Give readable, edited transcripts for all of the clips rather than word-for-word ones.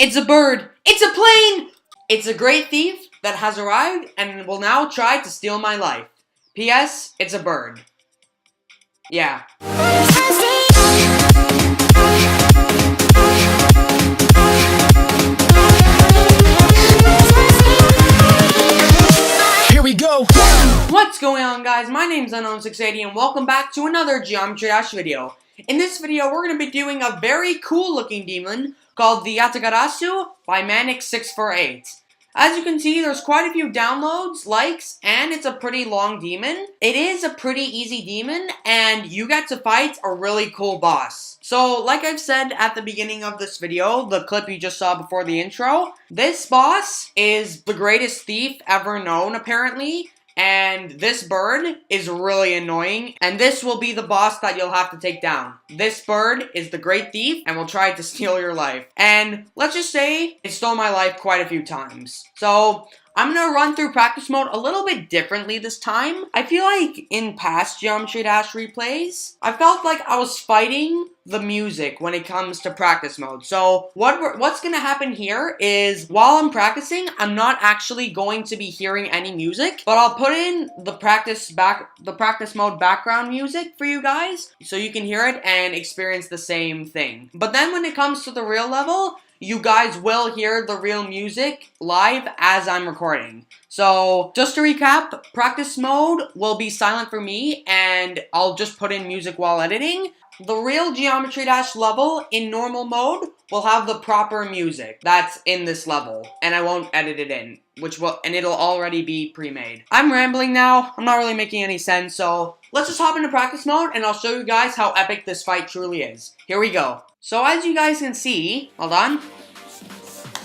It's a bird. It's a plane. It's a great thief that has arrived and will now try to steal my life. P.S. It's a bird. Yeah. Here we go. What's going on, guys? My name's Manix648 and welcome back to another Geometry Dash video. In this video, we're going to be doing a very cool looking demon called the Yatagarasu by Manix648. As you can see, there's quite a few downloads, likes, and it's a pretty long demon. It is a pretty easy demon, and you get to fight a really cool boss. So, like I've said at the beginning of this video, the clip you just saw before the intro, this boss is the greatest thief ever known, apparently. And this bird is really annoying, and this will be the boss that you'll have to take down. This bird is the great thief and will try to steal your life. And let's just say it stole my life quite a few times. So I'm gonna run through practice mode a little bit differently this time. I feel like in past Geometry Dash replays, I felt like I was fighting the music when it comes to practice mode. So what's gonna happen here is while I'm practicing, I'm not actually going to be hearing any music, but I'll put in the practice mode background music for you guys so you can hear it and experience the same thing. But then when it comes to the real level, you guys will hear the real music live as I'm recording. So, just to recap, practice mode will be silent for me, and I'll just put in music while editing. The real Geometry Dash level in normal mode will have the proper music that's in this level, and I won't edit it in, and it'll already be pre-made. I'm rambling now, I'm not really making any sense, so let's just hop into practice mode, and I'll show you guys how epic this fight truly is. Here we go. So as you guys can see, hold on.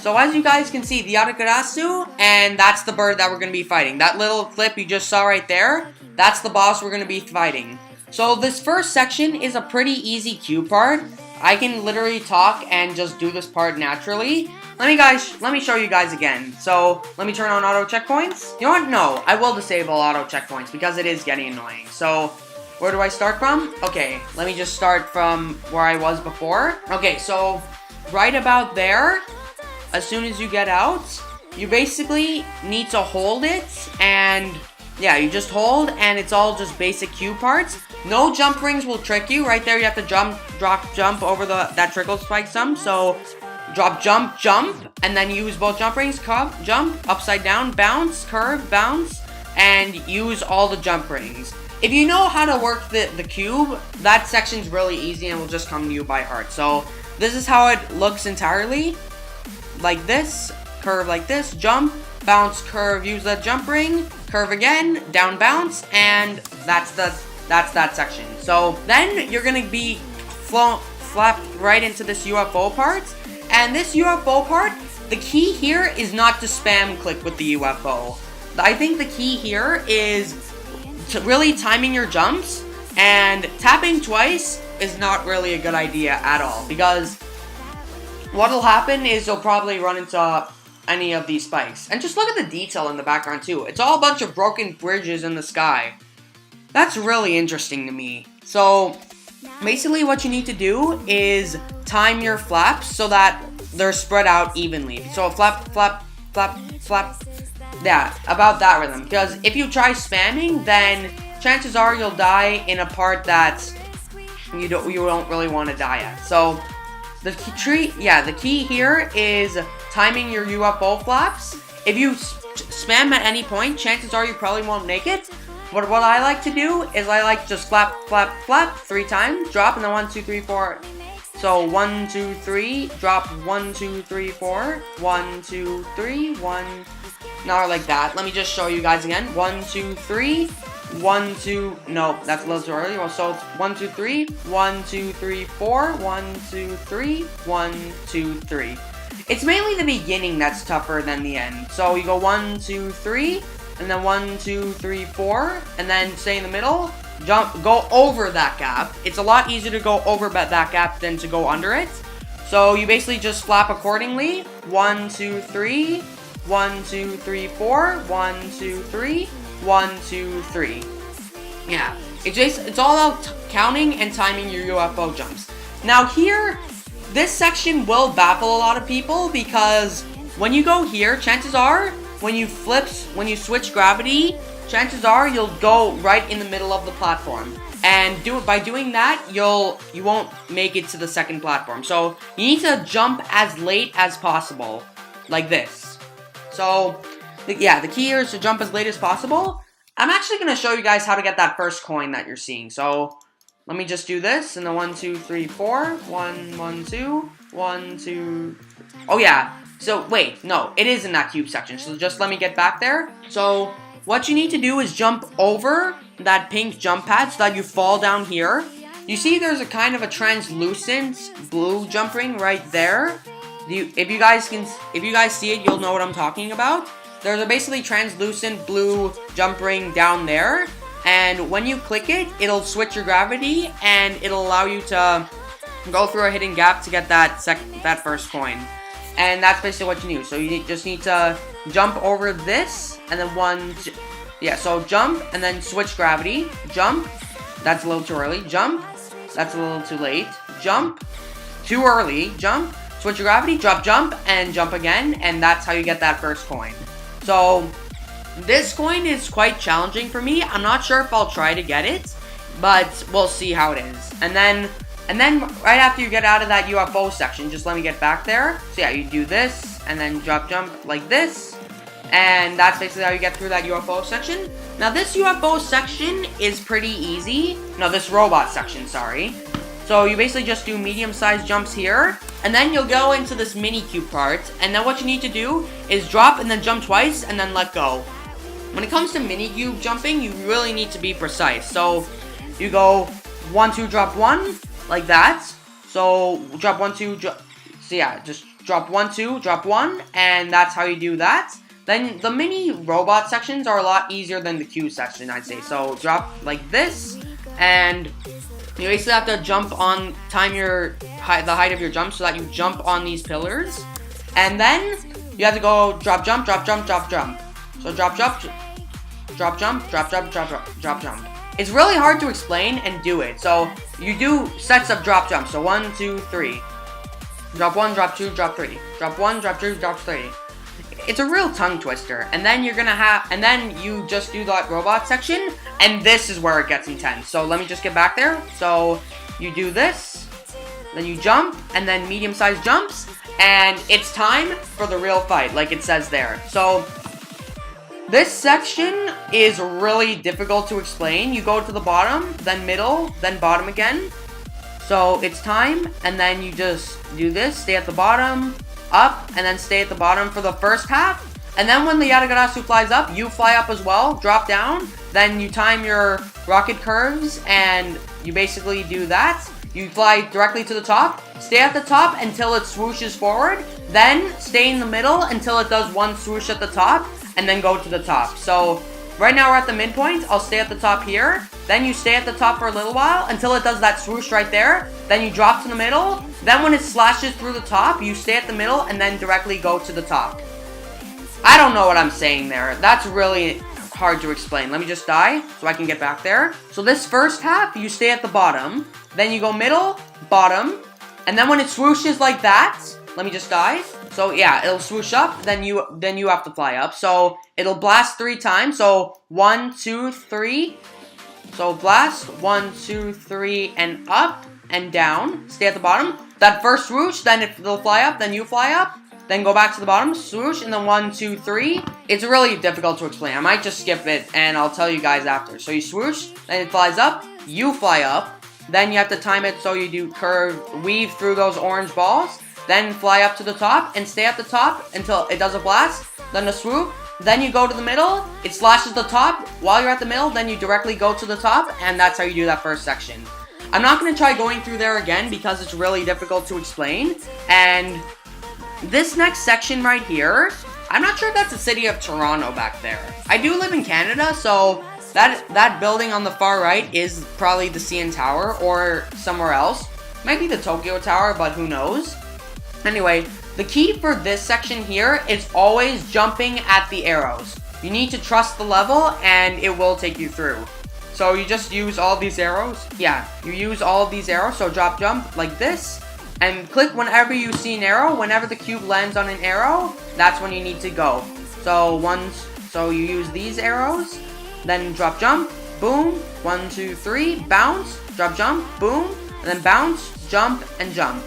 So as you guys can see, the Yatagarasu, and that's the bird that we're going to be fighting. That little clip you just saw right there, that's the boss we're going to be fighting. So this first section is a pretty easy cue part. I can literally talk and just do this part naturally. Let me show you guys again. So let me turn on auto checkpoints. You know what? No, I will disable auto checkpoints because it is getting annoying. So where do I start from? Okay, let me just start from where I was before. Okay, so right about there, as soon as you get out, you basically need to hold it, and yeah, you just hold, and it's all just basic cue parts. No jump rings will trick you. Right there, you have to jump over that trickle spike some. So drop, jump, and then use both jump rings, curve, jump, upside down, bounce, curve, bounce, and use all the jump rings. If you know how to work the cube, that section's really easy and will just come to you by heart. So this is how it looks entirely. Like this, curve like this, jump, bounce, curve, use that jump ring, curve again, down, bounce, and that's that section. So then you're gonna be flapped right into this UFO part, and this UFO part, the key here is not to spam click with the UFO. I think the key here is to really timing your jumps, and tapping twice is not really a good idea at all, because what'll happen is you'll probably run into any of these spikes. And just look at the detail in the background too. It's all a bunch of broken bridges in the sky. That's really interesting to me. So basically what you need to do is time your flaps so that they're spread out evenly. So flap, flap, flap, flap. Yeah, about that rhythm. Because if you try spamming, then chances are you'll die in a part that you don't really want to die at. So the key here is timing your UFO flaps. If you spam at any point, chances are you probably won't make it. But what I like to do is I like to just flap, flap, flap 3 times, drop, and then 1, 2, 3, 4. So 1, 2, 3, drop, 1, 2, 3, 4, 1, 2, 3, 1. Now like that. Let me just show you guys again. 1, 2, 3. 1, 2, no, that's a little too early. Well, so it's 1, 2, 3, 1, 2, 3, 4, 1, 2, 3, 1, 2, 3. It's mainly the beginning that's tougher than the end. So you go 1, 2, 3, and then 1, 2, 3, 4, and then stay in the middle. Go over that gap. It's a lot easier to go over that gap than to go under it. So you basically just flap accordingly. 1, 2, 3, 1, 2, 3, 4, 1, 2, 3, 1, 2, 3. Yeah, it's all about counting and timing your UFO jumps. Now here, this section will baffle a lot of people because when you go here, chances are, when you switch gravity, chances are you'll go right in the middle of the platform. And by doing that, you won't make it to the second platform. So you need to jump as late as possible, like this. So yeah, the key here is to jump as late as possible. I'm actually going to show you guys how to get that first coin that you're seeing. So let me just do this, and the 1, 2, 3, 4, 1, 1, 2, 1, 2. Oh yeah. So wait, no, it is in that cube section. So just let me get back there. So what you need to do is jump over that pink jump pad so that you fall down here. You see there's a kind of a translucent blue jump ring right there. If you guys see it, you'll know what I'm talking about. There's a basically translucent blue jump ring down there, and when you click it, it'll switch your gravity and it'll allow you to go through a hidden gap to get that first coin. And that's basically what you need. So you just need to jump over this, and then so jump, and then switch gravity. Jump, that's a little too early. Jump, that's a little too late. Jump, too early. Jump, switch your gravity, drop, jump, and jump again, and that's how you get that first coin. So this coin is quite challenging for me. I'm not sure if I'll try to get it, but we'll see how it is. And then right after you get out of that UFO section, just let me get back there. So yeah, you do this, and then drop, jump like this. And that's basically how you get through that UFO section. Now this UFO section is pretty easy. No, this robot section, sorry. So you basically just do medium-sized jumps here. And then you'll go into this mini cube part. And then what you need to do is drop and then jump twice and then let go. When it comes to mini cube jumping, you really need to be precise. So you go 1, 2, drop 1. Like that. So drop 1, 2, so yeah, just drop 1, 2, drop 1, and that's how you do that. Then the mini robot sections are a lot easier than the cube section, I'd say. So drop like this, and you basically have to jump on, time the height of your jump so that you jump on these pillars. And then you have to go drop, jump, drop, jump, drop, jump. So drop, jump, drop, jump, drop, jump, drop, jump, drop, jump. It's really hard to explain and do it. So you do sets of drop jumps. So 1, 2, 3. Drop 1, drop 2, drop 3. Drop 1, drop 2, drop 3. It's a real tongue twister. And then you just do that robot section, and this is where it gets intense. So let me just get back there. So you do this, then you jump, and then medium-sized jumps, and it's time for the real fight, like it says there. So this section is really difficult to explain. You go to the bottom, then middle, then bottom again. So it's time, and then you just do this, stay at the bottom, up, and then stay at the bottom for the first half. And then when the Yatagarasu flies up, you fly up as well, drop down, then you time your rocket curves, and you basically do that. You fly directly to the top, stay at the top until it swooshes forward, then stay in the middle until it does one swoosh at the top, and then go to the top. So right now we're at the midpoint. I'll stay at the top here. Then you stay at the top for a little while until it does that swoosh right there. Then you drop to the middle. Then when it slashes through the top, you stay at the middle and then directly go to the top. I don't know what I'm saying there. That's really hard to explain. Let me just die so I can get back there. So this first half, you stay at the bottom. Then you go middle, bottom. And then when it swooshes like that, let me just die. So yeah, it'll swoosh up, then you have to fly up. So it'll blast 3 times. So 1, 2, 3. So blast 1, 2, 3, and up and down. Stay at the bottom. That first swoosh, then it'll fly up, then you fly up. Then go back to the bottom, swoosh, and then 1, 2, 3. It's really difficult to explain. I might just skip it, and I'll tell you guys after. So you swoosh, then it flies up, you fly up. Then you have to time it so you do weave through those orange balls. Then fly up to the top, and stay at the top until it does a blast. Then a swoop. Then you go to the middle, it slashes the top. While you're at the middle, then you directly go to the top, and that's how you do that first section. I'm not going to try going through there again because it's really difficult to explain. And this next section right here, I'm not sure if that's the city of Toronto back there. I do live in Canada, so that building on the far right is probably the CN Tower or somewhere else. Might be the Tokyo Tower, but who knows. Anyway, the key for this section here is always jumping at the arrows. You need to trust the level and it will take you through. So you just use all these arrows. Yeah, you use all of these arrows. So drop, jump like this. And click whenever you see an arrow. Whenever the cube lands on an arrow, that's when you need to go. So you use these arrows, then drop, jump, boom, 1, 2, 3, bounce, drop, jump, boom, and then bounce, jump, and jump.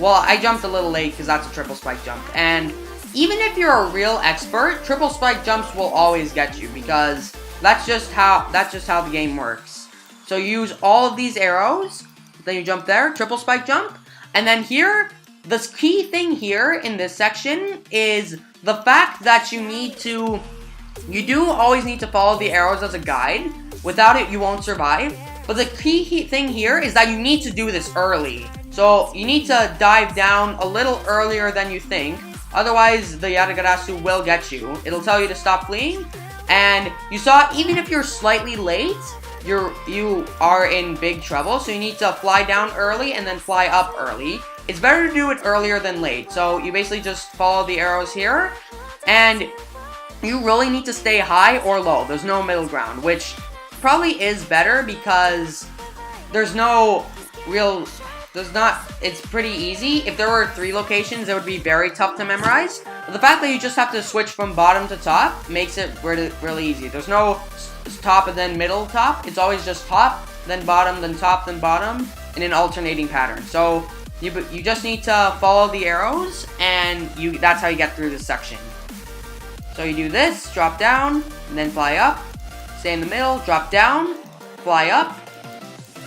Well, I jumped a little late because that's a triple spike jump. And even if you're a real expert, triple spike jumps will always get you because that's just how the game works. So you use all of these arrows, then you jump there, triple spike jump, and then here, the key thing here in this section is the fact that you do always need to follow the arrows as a guide. Without it, you won't survive. But the key thing here is that you need to do this early. So you need to dive down a little earlier than you think. Otherwise, the Yatagarasu will get you. It'll tell you to stop fleeing. And you saw, even if you're slightly late, you are in big trouble. So you need to fly down early and then fly up early. It's better to do it earlier than late. So you basically just follow the arrows here. And you really need to stay high or low. There's no middle ground, which probably is better because it's pretty easy. If there were 3 locations, it would be very tough to memorize. But the fact that you just have to switch from bottom to top makes it really easy. There's no top and then middle top. It's always just top, then bottom, then top, then bottom, in an alternating pattern. So you just need to follow the arrows, and that's how you get through this section. So you do this, drop down, and then fly up. Stay in the middle, drop down, fly up,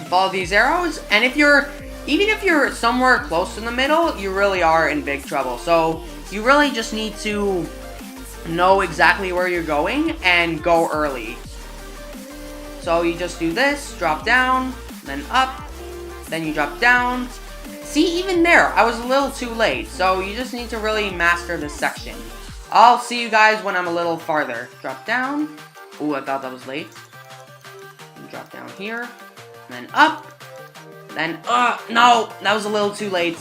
follow these arrows, and even if you're somewhere close in the middle, you really are in big trouble. So you really just need to know exactly where you're going and go early. So you just do this, drop down, then up, then you drop down. See, even there, I was a little too late. So you just need to really master this section. I'll see you guys when I'm a little farther. Drop down. Ooh, I thought that was late. Drop down here, then up. Then, no, that was a little too late.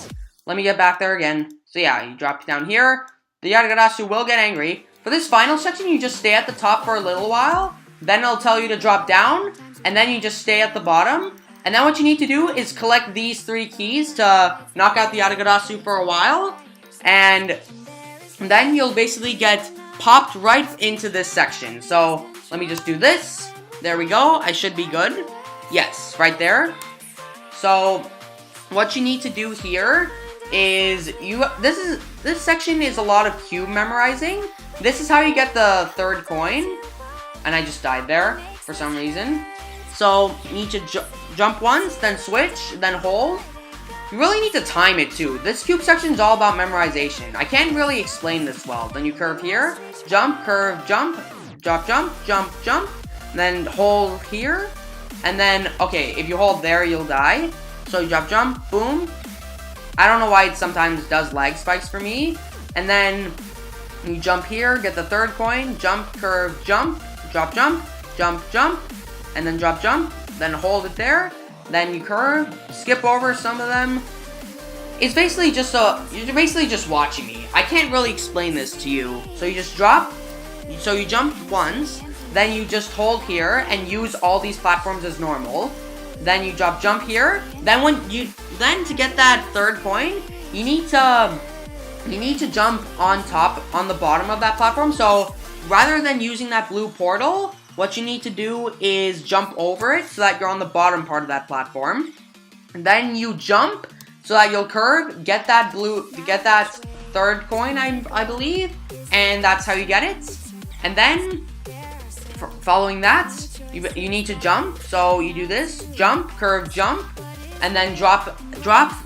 Let me get back there again. So yeah, you drop down here. The Yatagarasu will get angry. For this final section, you just stay at the top for a little while. Then it'll tell you to drop down. And then you just stay at the bottom. And then what you need to do is collect these 3 keys to knock out the Yatagarasu for a while. And then you'll basically get popped right into this section. So let me just do this. There we go. I should be good. Yes, right there. So what you need to do here is this section is a lot of cube memorizing. This is how you get the 3rd coin. And I just died there for some reason. So you need to jump once, then switch, then hold. You really need to time it too. This cube section is all about memorization. I can't really explain this well. Then you curve here, jump, curve, jump, drop, jump, jump, jump, then hold here. And then, okay, if you hold there, you'll die. So you drop, jump, boom. I don't know why it sometimes does lag spikes for me. And then you jump here, get the 3rd coin, jump, curve, jump, drop, jump, jump, jump, and then drop, jump, then hold it there. Then you curve, skip over some of them. It's basically just you're basically just watching me. I can't really explain this to you. So you just drop, so you jump once, then you just hold here and use all these platforms as normal. Then you drop, jump here. Then to get that 3rd coin, you need to jump on the bottom of that platform. So rather than using that blue portal, what you need to do is jump over it so that you're on the bottom part of that platform. And then you jump so that you'll curve, get that 3rd coin, I believe, and that's how you get it. And then following that, you need to jump. So you do this, jump, curve, jump, and then drop.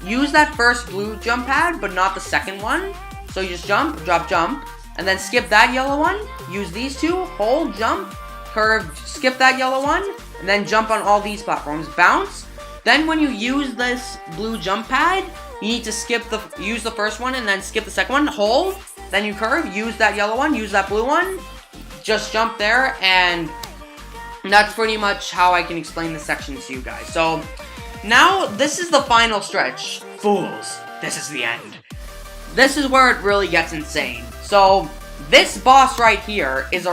Use that first blue jump pad, but not the 2nd one. So you just jump, drop, jump, and then skip that yellow one. Use these 2, hold, jump, curve, skip that yellow one, and then jump on all these platforms, bounce. Then when you use this blue jump pad, you need to use the 1st one and then skip the 2nd one, hold, then you curve, use that yellow one, use that blue one, just jump there, and that's pretty much how I can explain the section to you guys. So now this is the final stretch. Fools, this is the end. This is where it really gets insane. So this boss right here is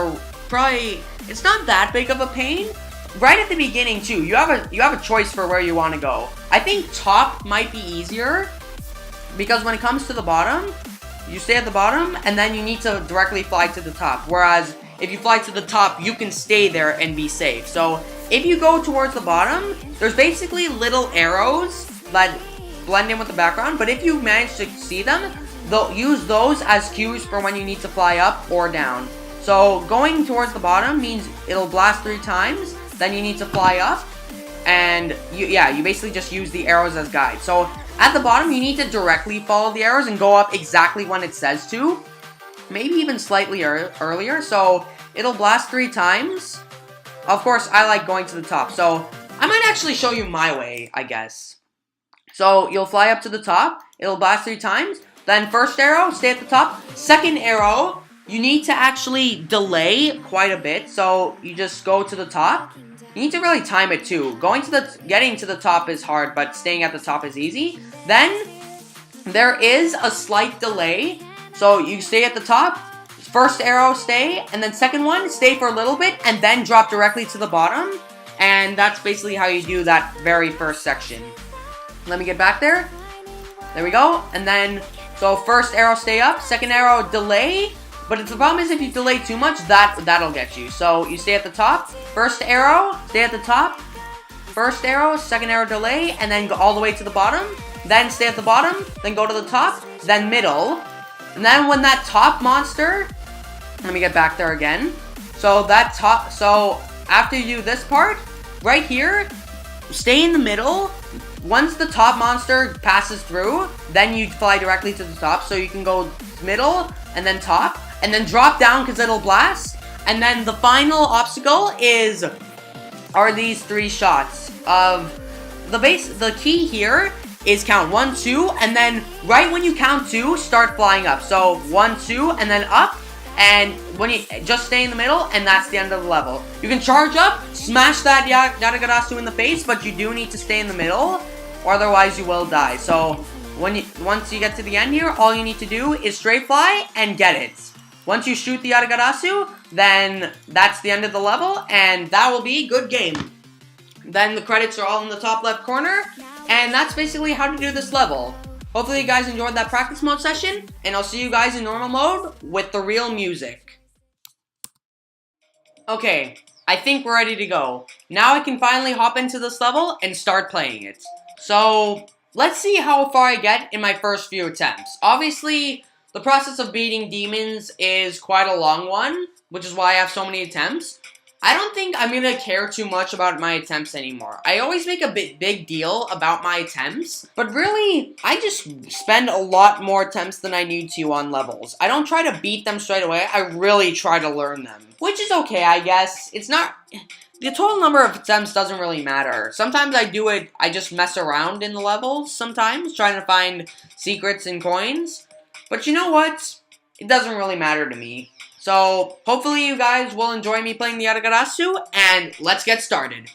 it's not that big of a pain. Right at the beginning too, you have a choice for where you want to go. I think top might be easier, Because when it comes to the bottom, you stay at the bottom, and then you need to directly fly to the top. Whereas, if you fly to the top, you can stay there and be safe. So, if you go towards the bottom, there's basically little arrows that blend in with the background. But if you manage to see them, they'll use those as cues for when you need to fly up or down. So, going towards the bottom means it'll blast 3 times, then you need to fly up, and you basically just use the arrows as guides. So, at the bottom, you need to directly follow the arrows and go up exactly when it says to. Maybe even slightly earlier. So, it'll blast 3 times. Of course, I like going to the top. So, I might actually show you my way, I guess. So, you'll fly up to the top. It'll blast 3 times. Then, first arrow, stay at the top. Second arrow, you need to actually delay quite a bit. So, you just go to the top. You need to really time it too. Getting to the top is hard, but staying at the top is easy. Then, there is a slight delay. So, you stay at the top. First arrow, stay. And then second one, stay for a little bit. And then drop directly to the bottom. And that's basically how you do that very first section. Let me get back there. There we go. And then, so first arrow, stay up. Second arrow, delay. But the problem is if you delay too much, that'll get you. So you stay at the top. First arrow, stay at the top. First arrow, second arrow, delay. And then go all the way to the bottom. Then stay at the bottom. Then go to the top. Then middle. And then when that top monster... Let me get back there again. So after you do this part, right here, stay in the middle. Once the top monster passes through, then you fly directly to the top. So you can go middle and then top. And then drop down because it'll blast. And then the final obstacle are these 3 shots of the base. The key here is count 1, 2, and then right when you count 2, start flying up. So 1, 2, and then up. And when you just stay in the middle, and that's the end of the level. You can charge up, smash that Yatagarasu in the face, but you do need to stay in the middle, or otherwise you will die. So once you get to the end here, all you need to do is straight fly and get it. Once you shoot the Yatagarasu, then that's the end of the level, and that will be good game. Then the credits are all in the top left corner, and that's basically how to do this level. Hopefully you guys enjoyed that practice mode session, and I'll see you guys in normal mode with the real music. Okay, I think we're ready to go. Now I can finally hop into this level and start playing it. So, let's see how far I get in my first few attempts. Obviously, the process of beating demons is quite a long one, which is why I have so many attempts. I don't think I'm going to care too much about my attempts anymore. I always make a big deal about my attempts, but really, I just spend a lot more attempts than I need to on levels. I don't try to beat them straight away, I really try to learn them. Which is okay, I guess. It's not... The total number of attempts doesn't really matter. Sometimes I just mess around in the levels, sometimes, trying to find secrets and coins. But you know what? It doesn't really matter to me. So, hopefully you guys will enjoy me playing the Yatagarasu, and let's get started.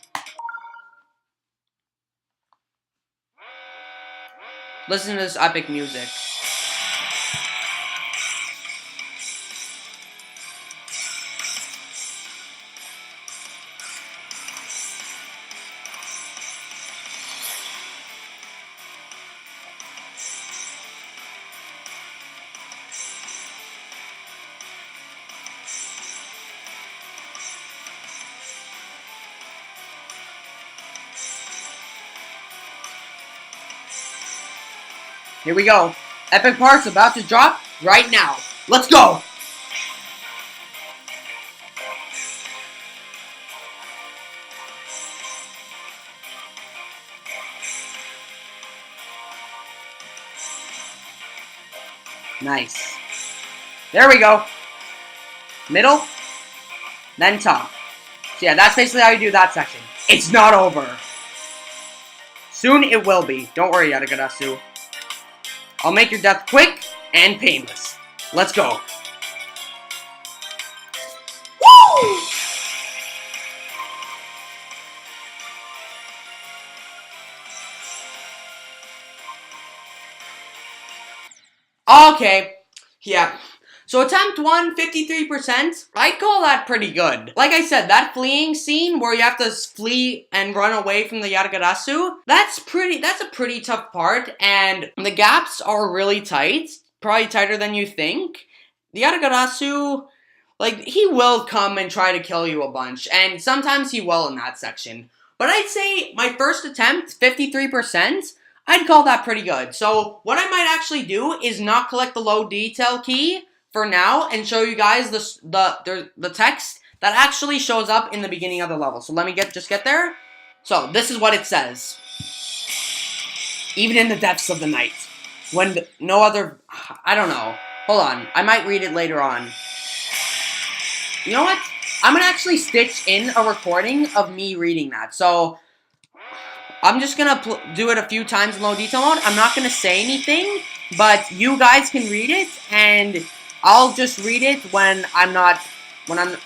Listen to this epic music. Here we go. Epic part's about to drop right now. Let's go! Nice. There we go. Middle, then top. So yeah, that's basically how you do that section. It's not over. Soon it will be. Don't worry, Yatagarasu. I'll make your death quick and painless. Let's go. Woo! Okay. Yeah. So attempt 1, 53%. I'd call that pretty good. Like I said, that fleeing scene where you have to flee and run away from the Yatagarasu, that's a pretty tough part, and the gaps are really tight. Probably tighter than you think. The Yatagarasu, like, he will come and try to kill you a bunch, and sometimes he will in that section. But I'd say my first attempt, 53%, I'd call that pretty good. So what I might actually do is not collect the low detail key for now and show you guys the text that actually shows up in the beginning of the level. So let me just get there. So this is what it says. Even in the depths of the night, when no other, I don't know. Hold on, I might read it later on. You know what? I'm gonna actually stitch in a recording of me reading that. So I'm just gonna do it a few times in low detail mode. I'm not gonna say anything, but you guys can read it, and I'll just read it when I'm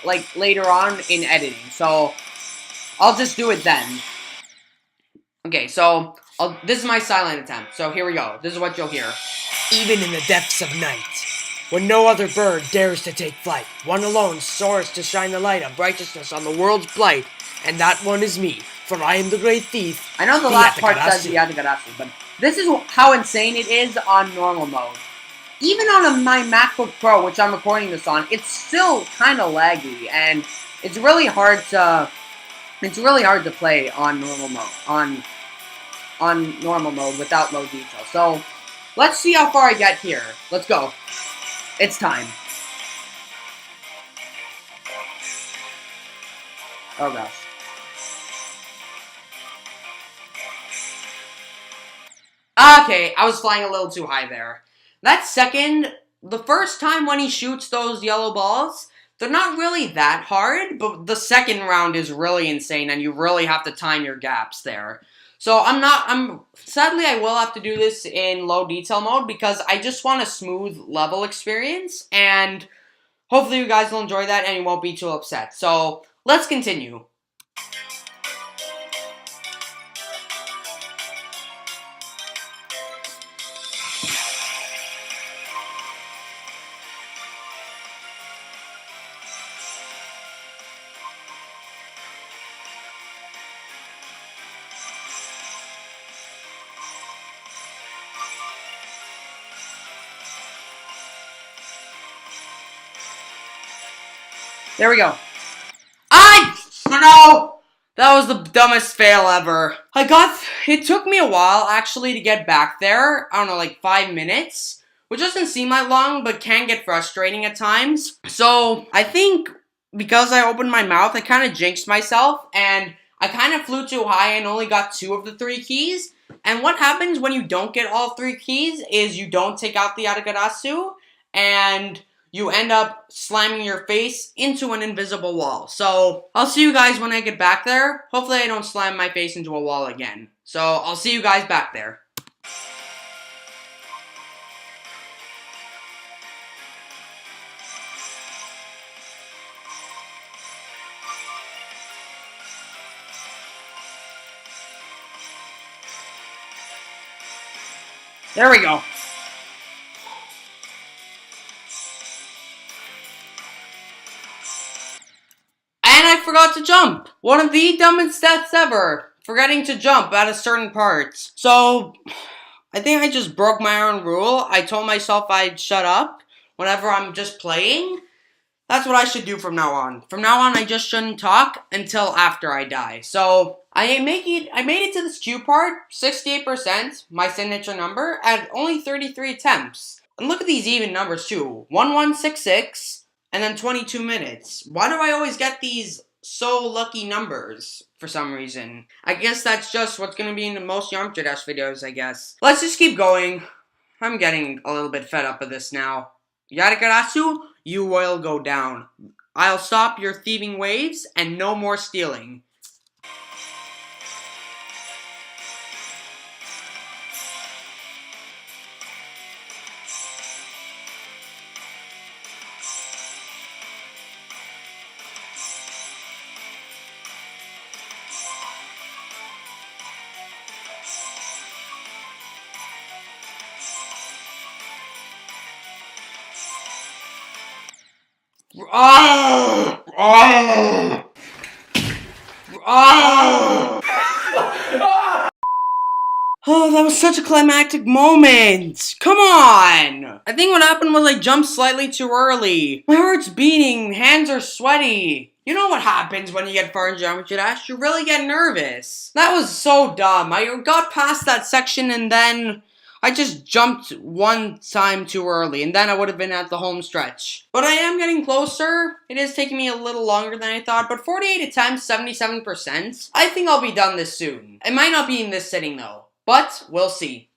like later on in editing. So I'll just do it then. Okay, so this is my silent attempt. So here we go. This is what you'll hear. Even in the depths of night, when no other bird dares to take flight, one alone soars to shine the light of righteousness on the world's blight, and that one is me, for I am the great thief. I know the last part says the Yatagarasu, but this is how insane it is on normal mode. Even on my MacBook Pro, which I'm recording this on, it's still kind of laggy, and it's really hard to play on normal mode on normal mode without low detail. So let's see how far I get here. Let's go. It's time. Oh gosh. Okay, I was flying a little too high there. That second, the first time when he shoots those yellow balls, they're not really that hard, but the second round is really insane, and you really have to time your gaps there. So sadly I will have to do this in low detail mode because I just want a smooth level experience, and hopefully you guys will enjoy that and you won't be too upset. So let's continue. There we go. No! That was the dumbest fail ever. It took me a while, actually, to get back there. I don't know, like 5 minutes. Which doesn't seem like long, but can get frustrating at times. So, I think because I opened my mouth, I kind of jinxed myself. And I kind of flew too high and only got 2 of the 3 keys. And what happens when you don't get all 3 keys is you don't take out the Yatagarasu. And you end up slamming your face into an invisible wall. So, I'll see you guys when I get back there. Hopefully I don't slam my face into a wall again. So, I'll see you guys back there. There we go. And I forgot to jump. One of the dumbest deaths ever. Forgetting to jump at a certain part. So, I think I just broke my own rule. I told myself I'd shut up whenever I'm just playing. That's what I should do from now on. From now on, I just shouldn't talk until after I die. So, I made it to this Q part, 68%, my signature number, at only 33 attempts. And look at these even numbers too. 1166, and then 22 minutes. Why do I always get these so lucky numbers for some reason? I guess that's just what's going to be in the most Geometry Dash videos, I guess. Let's just keep going. I'm getting a little bit fed up of this now. Yatagarasu, you will go down. I'll stop your thieving waves and no more stealing. Ah! Ah! Ah! Oh, that was such a climactic moment. Come on. I think what happened was I jumped slightly too early. My heart's beating, hands are sweaty. You know what happens when you get far in Geometry Dash? You really get nervous. That was so dumb. I got past that section and then I just jumped one time too early, and then I would have been at the home stretch. But I am getting closer. It is taking me a little longer than I thought, but 48 attempts, 77%. I think I'll be done this soon. It might not be in this sitting though, but we'll see.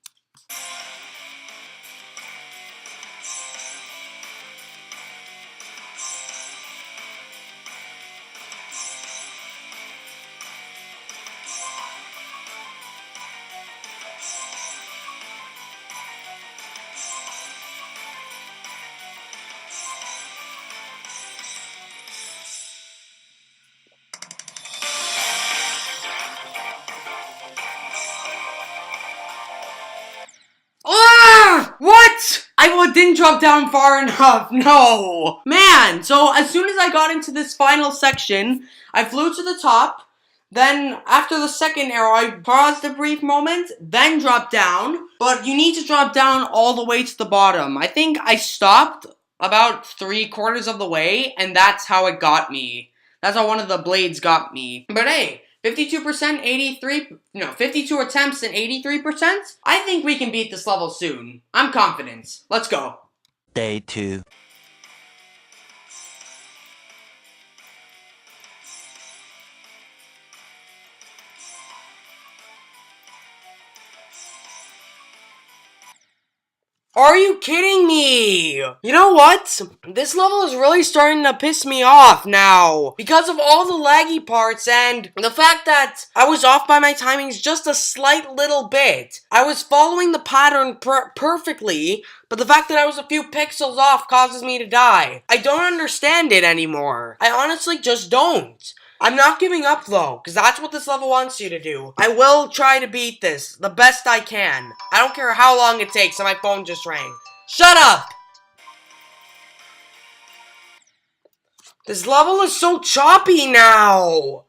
Ah! What? I didn't drop down far enough. No. Man, so as soon as I got into this final section, I flew to the top. Then, after the second arrow, I paused a brief moment, then dropped down. But you need to drop down all the way to the bottom. I think I stopped about 3/4 of the way, and that's how it got me. That's how one of the blades got me. But hey, 52%, 52 attempts and 83%? I think we can beat this level soon. I'm confident. Let's go. Day 2. Are you kidding me? You know what? This level is really starting to piss me off now. Because of all the laggy parts and the fact that I was off by my timings just a slight little bit. I was following the pattern perfectly, but the fact that I was a few pixels off causes me to die. I don't understand it anymore. I honestly just don't. I'm not giving up though, because that's what this level wants you to do. I will try to beat this the best I can. I don't care how long it takes, and my phone just rang. Shut up! This level is so choppy now.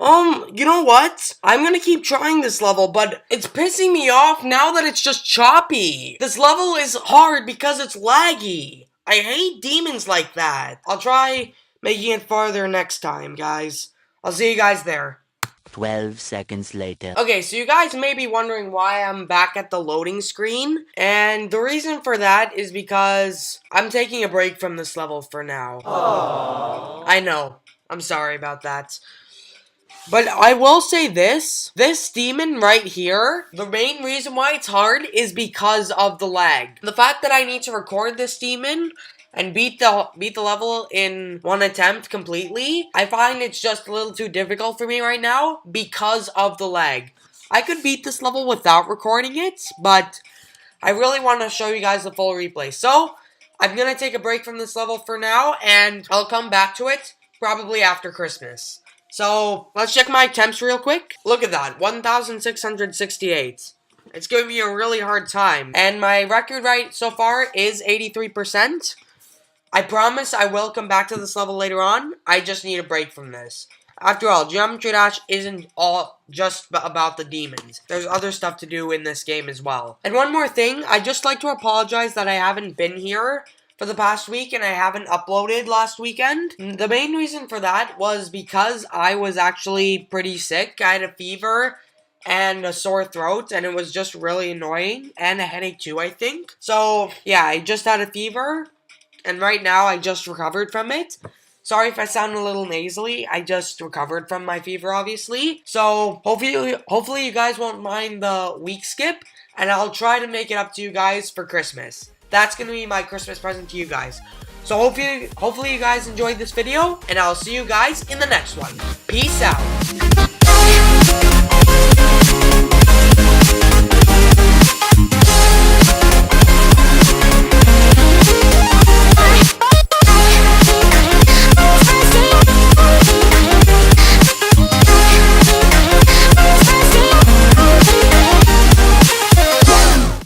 You know what? I'm gonna keep trying this level, but it's pissing me off now that it's just choppy. This level is hard because it's laggy. I hate demons like that. I'll try making it farther next time, guys. I'll see you guys there. 12 seconds later. Okay, so you guys may be wondering why I'm back at the loading screen. And the reason for that is because I'm taking a break from this level for now. Aww. I know. I'm sorry about that. But I will say this demon right here, the main reason why it's hard is because of the lag. The fact that I need to record this demon and beat the level in one attempt completely, I find it's just a little too difficult for me right now because of the lag. I could beat this level without recording it, but I really want to show you guys the full replay. So, I'm going to take a break from this level for now, and I'll come back to it probably after Christmas. So, let's check my attempts real quick. Look at that, 1,668. It's giving me a really hard time. And my record right so far is 83%. I promise I will come back to this level later on. I just need a break from this. After all, Geometry Dash isn't all just about the demons. There's other stuff to do in this game as well. And one more thing, I'd just like to apologize that I haven't been here for the past week and I haven't uploaded last weekend. The main reason for that was because I was actually pretty sick. I had a fever and a sore throat, and it was just really annoying, and a headache too, I think. So, yeah, I just had a fever, and right now I just recovered from it. Sorry if I sound a little nasally. I just recovered from my fever, obviously. So, hopefully you guys won't mind the week skip, and I'll try to make it up to you guys for Christmas. That's going to be my Christmas present to you guys. So, hopefully you guys enjoyed this video, and I'll see you guys in the next one. Peace out.